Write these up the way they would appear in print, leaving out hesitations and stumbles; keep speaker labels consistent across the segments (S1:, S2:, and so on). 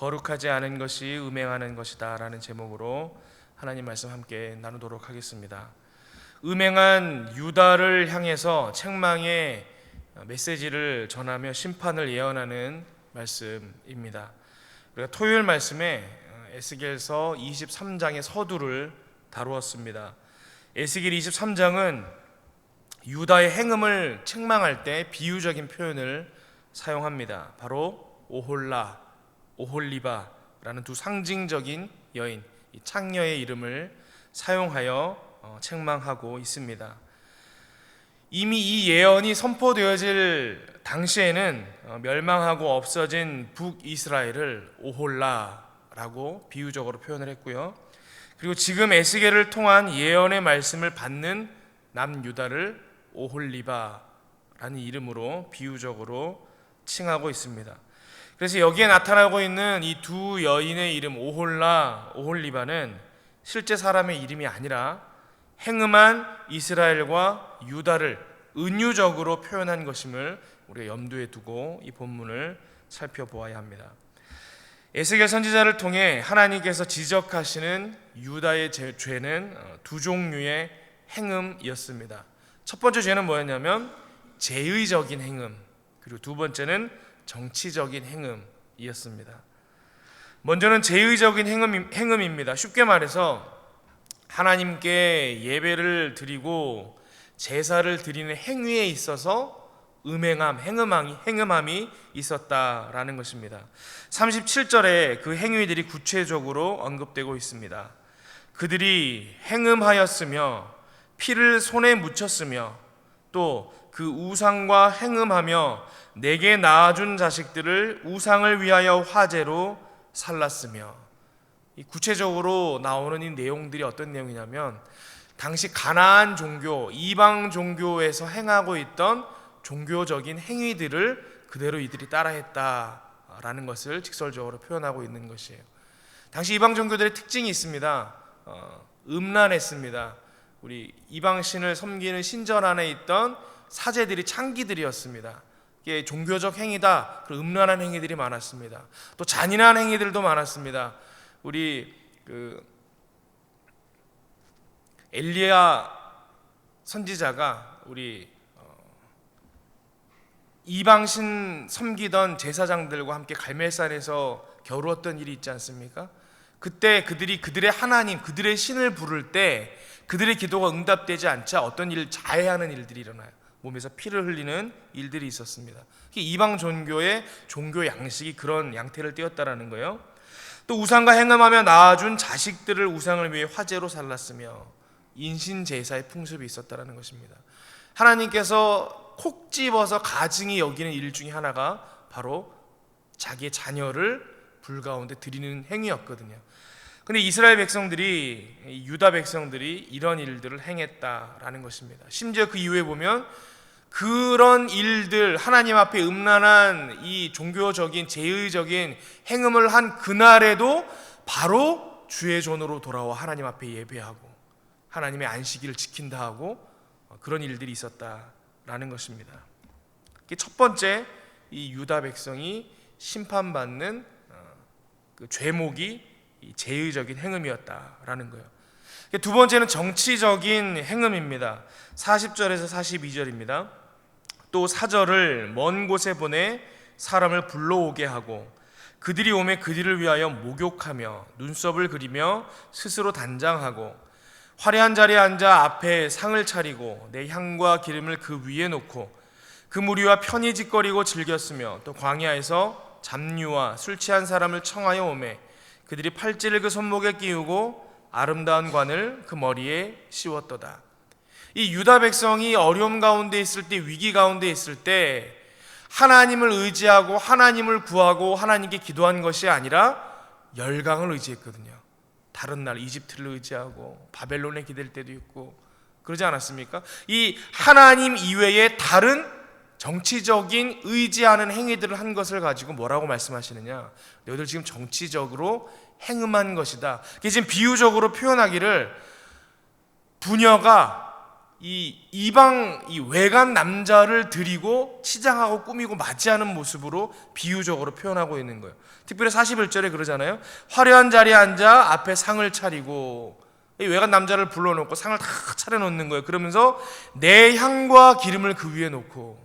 S1: 거룩하지 않은 것이 음행하는 것이다 라는 제목으로 하나님 말씀 함께 나누도록 하겠습니다. 음행한 유다를 향해서 책망의 메시지를 전하며 심판을 예언하는 말씀입니다. 우리가 토요일 말씀에 에스겔서 23장의 서두를 다루었습니다. 에스겔 23장은 유다의 행음을 책망할 때 비유적인 표현을 사용합니다. 바로 오홀라, 오홀리바라는 두 상징적인 여인, 이 창녀의 이름을 사용하여 책망하고 있습니다. 이미 이 예언이 선포되어질 당시에는 멸망하고 없어진 북이스라엘을 오홀라라고 비유적으로 표현을 했고요. 그리고 지금 에스겔을 통한 예언의 말씀을 받는 남유다를 오홀리바라는 이름으로 비유적으로 칭하고 있습니다. 그래서 여기에 나타나고 있는 이 두 여인의 이름 오홀라, 오홀리바는 실제 사람의 이름이 아니라 행음한 이스라엘과 유다를 은유적으로 표현한 것임을 우리가 염두에 두고 이 본문을 살펴보아야 합니다. 에스겔 선지자를 통해 하나님께서 지적하시는 유다의 죄는 두 종류의 행음이었습니다. 첫 번째 죄는 뭐였냐면 제의적인 행음, 그리고 두 번째는 정치적인 행음이었습니다. 먼저는 제의적인 행음입니다. 쉽게 말해서 하나님께 예배를 드리고 제사를 드리는 행위에 있어서 행음함이 있었다라는 것입니다. 37절에 그 행위들이 구체적으로 언급되고 있습니다. 그들이 행음하였으며 피를 손에 묻혔으며 또 그 우상과 행음하며 내게 낳아준 자식들을 우상을 위하여 화제로 살랐으며, 이 구체적으로 나오는 이 내용들이 어떤 내용이냐면 당시 가나안 종교, 이방 종교에서 행하고 있던 종교적인 행위들을 그대로 이들이 따라했다라는 것을 직설적으로 표현하고 있는 것이에요. 당시 이방 종교들의 특징이 있습니다. 음란했습니다. 우리 이방신을 섬기는 신전 안에 있던 사제들이 창기들이었습니다. 이게 종교적 행위다. 그리고 음란한 행위들이 많았습니다. 또 잔인한 행위들도 많았습니다. 우리 엘리야 선지자가 우리 이방신 섬기던 제사장들과 함께 갈멜산에서 겨루었던 일이 있지 않습니까? 그때 그들의 하나님, 그들의 신을 부를 때 그들의 기도가 응답되지 않자 어떤 일을 자해하는 일들이 일어나요. 몸에서 피를 흘리는 일들이 있었습니다. 이방 종교의 종교 양식이 그런 양태를 띠었다라는 거예요. 또 우상과 행음하며 낳아준 자식들을 우상을 위해 화제로 살랐으며 인신 제사의 풍습이 있었다라는 것입니다. 하나님께서 콕 집어서 가증히 여기는 일 중에 하나가 바로 자기의 자녀를 불 가운데 드리는 행위였거든요. 근데 이스라엘 백성들이, 유다 백성들이 이런 일들을 행했다라는 것입니다. 심지어 그 이후에 보면 그런 일들, 하나님 앞에 음란한 이 종교적인 제의적인 행음을 한 그날에도 바로 주의 존으로 돌아와 하나님 앞에 예배하고 하나님의 안식일을 지킨다 하고 그런 일들이 있었다라는 것입니다. 첫 번째, 이 유다 백성이 심판받는 그 죄목이 제의적인 행음이었다라는 거예요. 두 번째는 정치적인 행음입니다. 40절에서 42절입니다. 또 사절을 먼 곳에 보내 사람을 불러오게 하고 그들이 오매 그들을 위하여 목욕하며 눈썹을 그리며 스스로 단장하고 화려한 자리에 앉아 앞에 상을 차리고 내 향과 기름을 그 위에 놓고 그 무리와 편히 짓거리고 즐겼으며 또 광야에서 잡류와 술 취한 사람을 청하여 오매 그들이 팔찌를 그 손목에 끼우고 아름다운 관을 그 머리에 씌웠도다. 이 유다 백성이 어려움 가운데 있을 때, 위기 가운데 있을 때 하나님을 의지하고 하나님을 구하고 하나님께 기도한 것이 아니라 열강을 의지했거든요. 다른 나라 이집트를 의지하고 바벨론에 기댈 때도 있고 그러지 않았습니까? 이 하나님 이외에 다른 정치적인 의지하는 행위들을 한 것을 가지고 뭐라고 말씀하시느냐? 너희들 지금 정치적으로 행음한 것이다. 이게 지금 비유적으로 표현하기를 부녀가 이 이방 이 외간 남자를 드리고 치장하고 꾸미고 맞이하는 모습으로 비유적으로 표현하고 있는 거예요. 특별히 41절에 그러잖아요. 화려한 자리에 앉아 앞에 상을 차리고, 이 외간 남자를 불러놓고 상을 다 차려놓는 거예요. 그러면서 내 향과 기름을 그 위에 놓고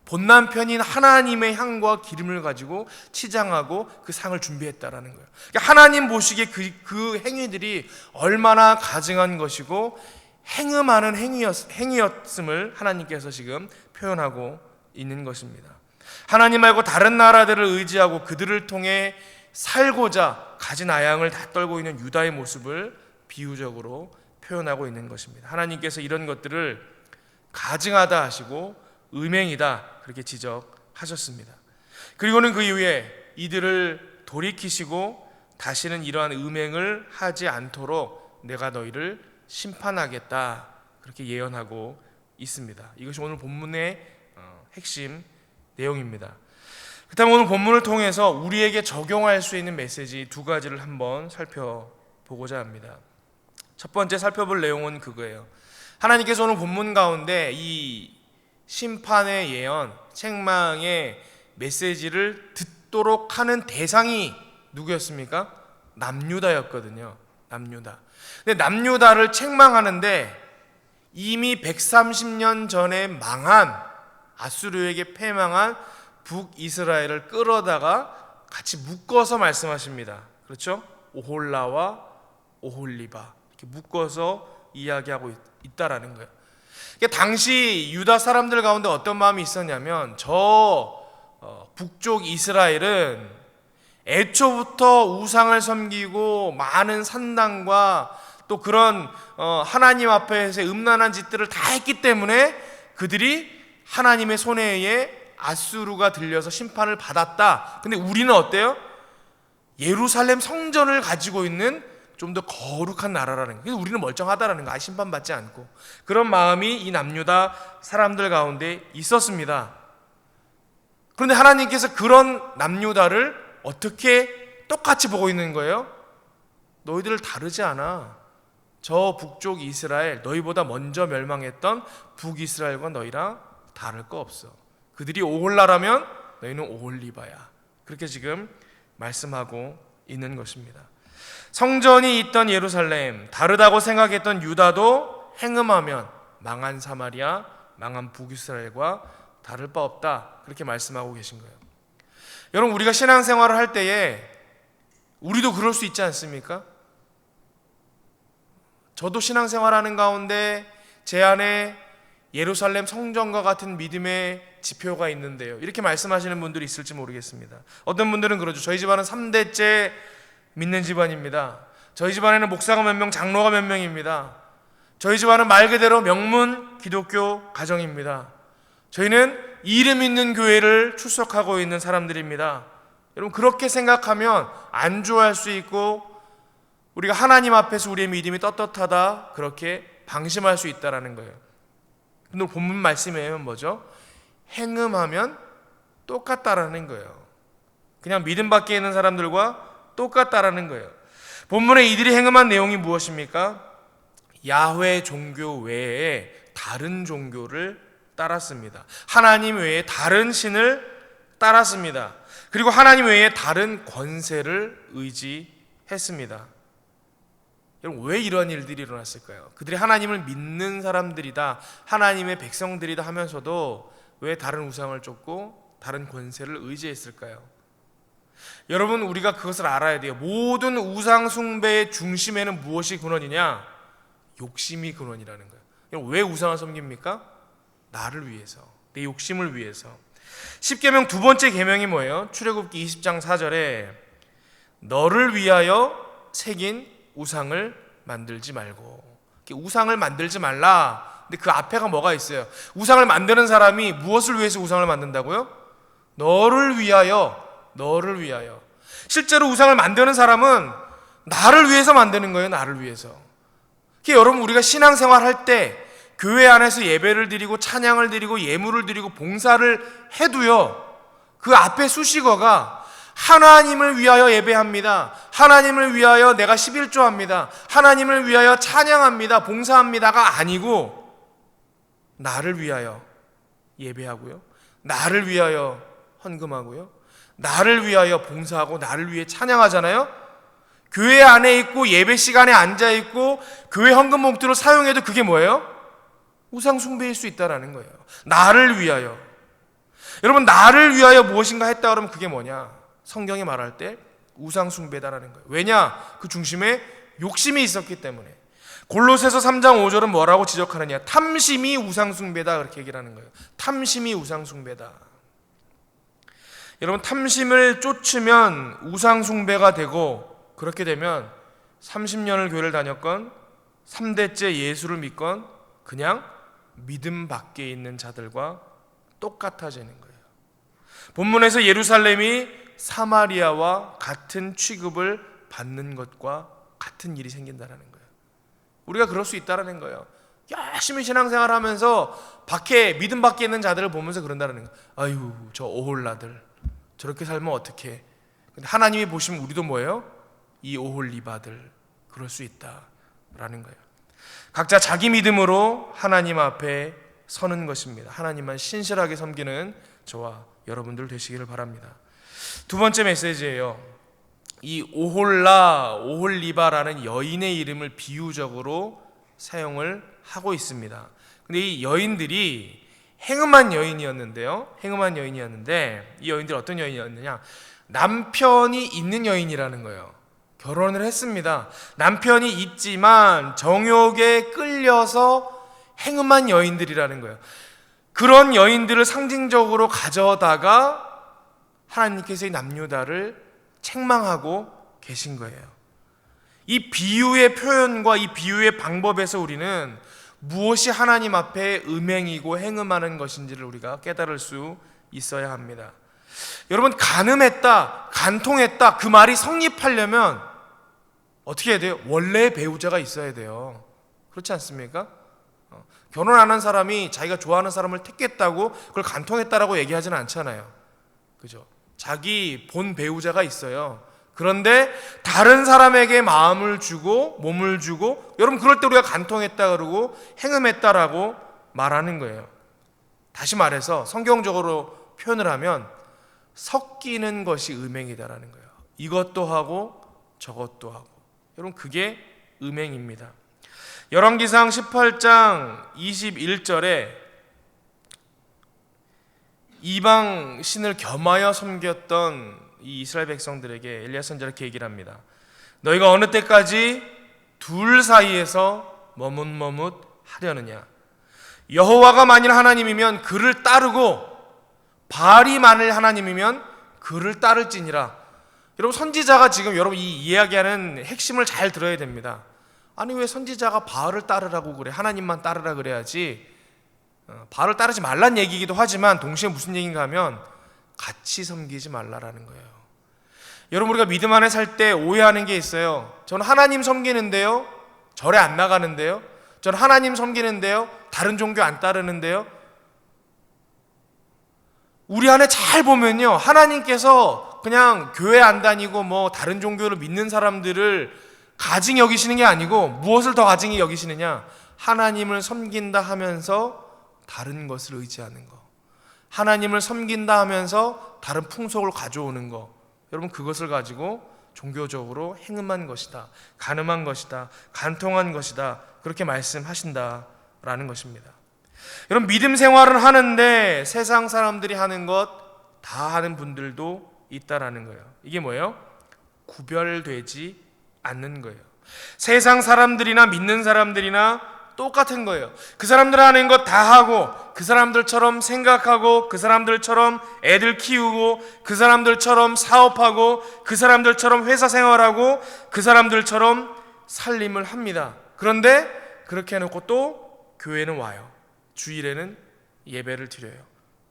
S1: 본 남편인 하나님의 향과 기름을 가지고 치장하고 그 상을 준비했다라는 거예요. 그러니까 하나님 보시기에 그 행위들이 얼마나 가증한 것이고 행음하는 행위였음을 하나님께서 지금 표현하고 있는 것입니다. 하나님 말고 다른 나라들을 의지하고 그들을 통해 살고자 가진 아양을 다 떨고 있는 유다의 모습을 비유적으로 표현하고 있는 것입니다. 하나님께서 이런 것들을 가증하다 하시고 음행이다 그렇게 지적하셨습니다. 그리고는 그 이후에 이들을 돌이키시고 다시는 이러한 음행을 하지 않도록 내가 너희를 심판하겠다 그렇게 예언하고 있습니다. 이것이 오늘 본문의 핵심 내용입니다. 그렇다면 오늘 본문을 통해서 우리에게 적용할 수 있는 메시지 두 가지를 한번 살펴보고자 합니다. 첫 번째 살펴볼 내용은 그거예요. 하나님께서 오늘 본문 가운데 이 심판의 예언, 책망의 메시지를 듣도록 하는 대상이 누구였습니까? 남유다였거든요. 남유다. 근데 남유다를 책망하는데 이미 130년 전에 망한 아수르에게 패망한 북이스라엘을 끌어다가 같이 묶어서 말씀하십니다. 그렇죠? 오홀라와 오홀리바 이렇게 묶어서 이야기하고 있다라는 거예요. 그러니까 당시 유다 사람들 가운데 어떤 마음이 있었냐면 북쪽 이스라엘은 애초부터 우상을 섬기고 많은 산당과 또 그런 하나님 앞에서 음란한 짓들을 다 했기 때문에 그들이 하나님의 손에 의해 아수르가 들려서 심판을 받았다. 근데 우리는 어때요? 예루살렘 성전을 가지고 있는 좀 더 거룩한 나라라는 거예요. 그래서 우리는 멀쩡하다라는 거, 심판받지 않고. 그런 마음이 이 남유다 사람들 가운데 있었습니다. 그런데 하나님께서 그런 남유다를 어떻게 똑같이 보고 있는 거예요? 너희들 다르지 않아. 저 북쪽 이스라엘, 너희보다 먼저 멸망했던 북이스라엘과 너희랑 다를 거 없어. 그들이 오홀라라면 너희는 오홀리바야. 그렇게 지금 말씀하고 있는 것입니다. 성전이 있던 예루살렘, 다르다고 생각했던 유다도 행음하면 망한 사마리아, 망한 북이스라엘과 다를 바 없다. 그렇게 말씀하고 계신 거예요. 여러분, 우리가 신앙생활을 할 때에 우리도 그럴 수 있지 않습니까? 저도 신앙생활하는 가운데 제 안에 예루살렘 성전과 같은 믿음의 지표가 있는데요, 이렇게 말씀하시는 분들이 있을지 모르겠습니다. 어떤 분들은 그러죠. 저희 집안은 3대째 믿는 집안입니다. 저희 집안에는 목사가 몇 명, 장로가 몇 명입니다. 저희 집안은 말 그대로 명문 기독교 가정입니다. 저희는 이름 있는 교회를 출석하고 있는 사람들입니다. 여러분, 그렇게 생각하면 안주할 수 있고 우리가 하나님 앞에서 우리의 믿음이 떳떳하다 그렇게 방심할 수 있다는 거예요. 근데 본문 말씀이면 뭐죠? 행음하면 똑같다라는 거예요. 그냥 믿음 밖에 있는 사람들과 똑같다라는 거예요. 본문에 이들이 행음한 내용이 무엇입니까? 야훼 종교 외에 다른 종교를 따랐습니다. 하나님 외에 다른 신을 따랐습니다. 그리고 하나님 외에 다른 권세를 의지했습니다. 여러분, 왜 이런 일들이 일어났을까요? 그들이 하나님을 믿는 사람들이다, 하나님의 백성들이다 하면서도 왜 다른 우상을 쫓고 다른 권세를 의지했을까요? 여러분, 우리가 그것을 알아야 돼요. 모든 우상 숭배의 중심에는 무엇이 근원이냐? 욕심이 근원이라는 거예요. 여러분, 왜 우상을 섬깁니까? 나를 위해서, 내 욕심을 위해서. 십계명 두 번째 계명이 뭐예요? 출애굽기 20장 4절에 너를 위하여 새긴 우상을 만들지 말고. 우상을 만들지 말라. 근데 그 앞에가 뭐가 있어요? 우상을 만드는 사람이 무엇을 위해서 우상을 만든다고요? 너를 위하여. 너를 위하여. 실제로 우상을 만드는 사람은 나를 위해서 만드는 거예요. 나를 위해서. 여러분, 우리가 신앙생활 할 때 교회 안에서 예배를 드리고 찬양을 드리고 예물을 드리고 봉사를 해도요, 그 앞에 수식어가 하나님을 위하여 예배합니다. 하나님을 위하여 내가 11조합니다. 하나님을 위하여 찬양합니다. 봉사합니다가 아니고 나를 위하여 예배하고요, 나를 위하여 헌금하고요, 나를 위하여 봉사하고 나를 위해 찬양하잖아요. 교회 안에 있고 예배 시간에 앉아 있고 교회 헌금 봉투를 사용해도 그게 뭐예요? 우상 숭배일 수 있다라는 거예요. 나를 위하여. 여러분, 나를 위하여 무엇인가 했다 그러면 그게 뭐냐? 성경이 말할 때 우상 숭배다라는 거예요. 왜냐? 그 중심에 욕심이 있었기 때문에. 골로새서 3장 5절은 뭐라고 지적하느냐? 탐심이 우상 숭배다, 그렇게 얘기를 하는 거예요. 탐심이 우상 숭배다. 여러분, 탐심을 쫓으면 우상 숭배가 되고, 그렇게 되면 30년을 교회를 다녔건 3대째 예수를 믿건 그냥 믿음 밖에 있는 자들과 똑같아지는 거예요. 본문에서 예루살렘이 사마리아와 같은 취급을 받는 것과 같은 일이 생긴다는 거예요. 우리가 그럴 수 있다는 거예요. 열심히 신앙생활 하면서 믿음 밖에 있는 자들을 보면서 그런다는 거예요. 아유, 저 오홀라들 저렇게 살면 어떡해. 근데 하나님이 보시면 우리도 뭐예요? 이 오홀리바들, 그럴 수 있다라는 거예요. 각자 자기 믿음으로 하나님 앞에 서는 것입니다. 하나님만 신실하게 섬기는 저와 여러분들 되시기를 바랍니다. 두 번째 메시지예요. 이 오홀리바라는 여인의 이름을 비유적으로 사용을 하고 있습니다. 근데 이 여인들이 행음한 여인이었는데 이 여인들이 어떤 여인이었느냐? 남편이 있는 여인이라는 거예요. 결혼을 했습니다. 남편이 있지만 정욕에 끌려서 행음한 여인들이라는 거예요. 그런 여인들을 상징적으로 가져다가 하나님께서 이 남유다를 책망하고 계신 거예요. 이 비유의 표현과 이 비유의 방법에서 우리는 무엇이 하나님 앞에 음행이고 행음하는 것인지를 우리가 깨달을 수 있어야 합니다. 여러분, 간음했다, 간통했다, 그 말이 성립하려면 어떻게 해야 돼요? 원래의 배우자가 있어야 돼요. 그렇지 않습니까? 결혼 안 한 사람이 자기가 좋아하는 사람을 택했다고 그걸 간통했다라고 얘기하지는 않잖아요. 그죠? 자기 본 배우자가 있어요. 그런데 다른 사람에게 마음을 주고 몸을 주고, 여러분 그럴 때 우리가 간통했다 그러고 행음했다라고 말하는 거예요. 다시 말해서 성경적으로 표현을 하면 섞이는 것이 음행이다라는 거예요. 이것도 하고 저것도 하고. 여러분, 그게 음행입니다. 열왕기상 18장 21절에 이방 신을 겸하여 섬겼던 이 이스라엘 백성들에게 엘리야 선지자가 이렇게 얘기를 합니다. 너희가 어느 때까지 둘 사이에서 머뭇머뭇하려느냐? 여호와가 만일 하나님이면 그를 따르고 바알이 만일 하나님이면 그를 따를지니라. 여러분, 선지자가 지금 여러분 이 이야기하는 핵심을 잘 들어야 됩니다. 아니, 왜 선지자가 바알을 따르라고 그래? 하나님만 따르라 그래야지. 바알을 따르지 말란 얘기이기도 하지만 동시에 무슨 얘기인가 하면 같이 섬기지 말라라는 거예요. 여러분, 우리가 믿음 안에 살 때 오해하는 게 있어요. 저는 하나님 섬기는데요, 절에 안 나가는데요, 저는 하나님 섬기는데요, 다른 종교 안 따르는데요. 우리 안에 잘 보면요, 하나님께서 그냥 교회 안 다니고 뭐 다른 종교를 믿는 사람들을 가증히 여기시는 게 아니고 무엇을 더 가증히 여기시느냐? 하나님을 섬긴다 하면서 다른 것을 의지하는 거, 하나님을 섬긴다 하면서 다른 풍속을 가져오는 거, 여러분 그것을 가지고 종교적으로 행음한 것이다, 간음한 것이다, 간통한 것이다, 그렇게 말씀하신다라는 것입니다. 여러분, 믿음 생활을 하는데 세상 사람들이 하는 것 다 하는 분들도 있다라는 거예요. 이게 뭐예요? 구별되지 않는 거예요. 세상 사람들이나 믿는 사람들이나 똑같은 거예요. 그 사람들 하는 것 다 하고, 그 사람들처럼 생각하고, 그 사람들처럼 애들 키우고, 그 사람들처럼 사업하고, 그 사람들처럼 회사 생활하고, 그 사람들처럼 살림을 합니다. 그런데 그렇게 해놓고 또 교회는 와요. 주일에는 예배를 드려요.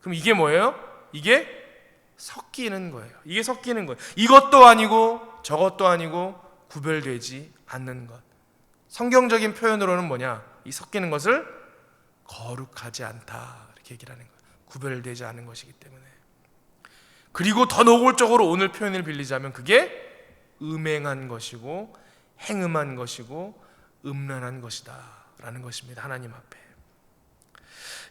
S1: 그럼 이게 뭐예요? 이게 섞이는 거예요. 이게 섞이는 거예요. 이것도 아니고 저것도 아니고 구별되지 않는 것. 성경적인 표현으로는 뭐냐? 이 섞이는 것을 거룩하지 않다, 이렇게 얘기를 하는 거예요. 구별되지 않은 것이기 때문에. 그리고 더 노골적으로 오늘 표현을 빌리자면 그게 음행한 것이고 행음한 것이고 음란한 것이다 라는 것입니다. 하나님 앞에.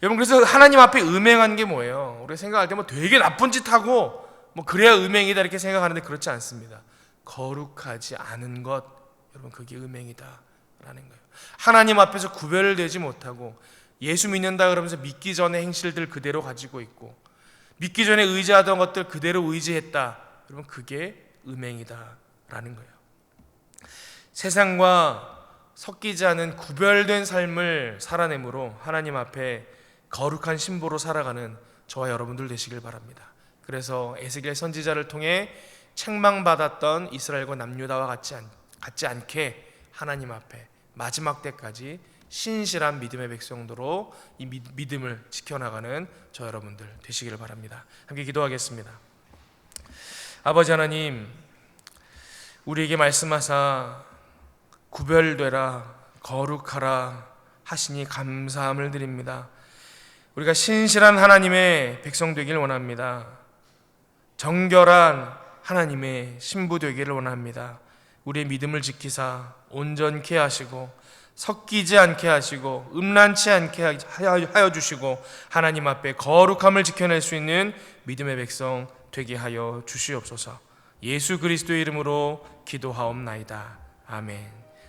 S1: 여러분, 그래서 하나님 앞에 음행한 게 뭐예요? 우리가 생각할 때 뭐 되게 나쁜 짓 하고 뭐 그래야 음행이다 이렇게 생각하는데 그렇지 않습니다. 거룩하지 않은 것, 여러분, 그게 음행이다 라는 거예요. 하나님 앞에서 구별되지 못하고 예수 믿는다 그러면서 믿기 전에 행실들 그대로 가지고 있고 믿기 전에 의지하던 것들 그대로 의지했다, 여러분, 그게 음행이다 라는 거예요. 세상과 섞이지 않은 구별된 삶을 살아내므로 하나님 앞에 거룩한 신부로 살아가는 저와 여러분들 되시길 바랍니다. 그래서 에스겔 선지자를 통해 책망받았던 이스라엘과 남유다와 같지 않게 하나님 앞에 마지막 때까지 신실한 믿음의 백성도로 이 믿음을 지켜나가는 저 여러분들 되시기를 바랍니다. 함께 기도하겠습니다. 아버지 하나님, 우리에게 말씀하사 구별되라, 거룩하라 하시니 감사함을 드립니다. 우리가 신실한 하나님의 백성 되길 원합니다. 정결한 하나님의 신부 되기를 원합니다. 우리의 믿음을 지키사 온전케 하시고 섞이지 않게 하시고 음란치 않게 하여 주시고 하나님 앞에 거룩함을 지켜낼 수 있는 믿음의 백성 되게 하여 주시옵소서. 예수 그리스도의 이름으로 기도하옵나이다. 아멘.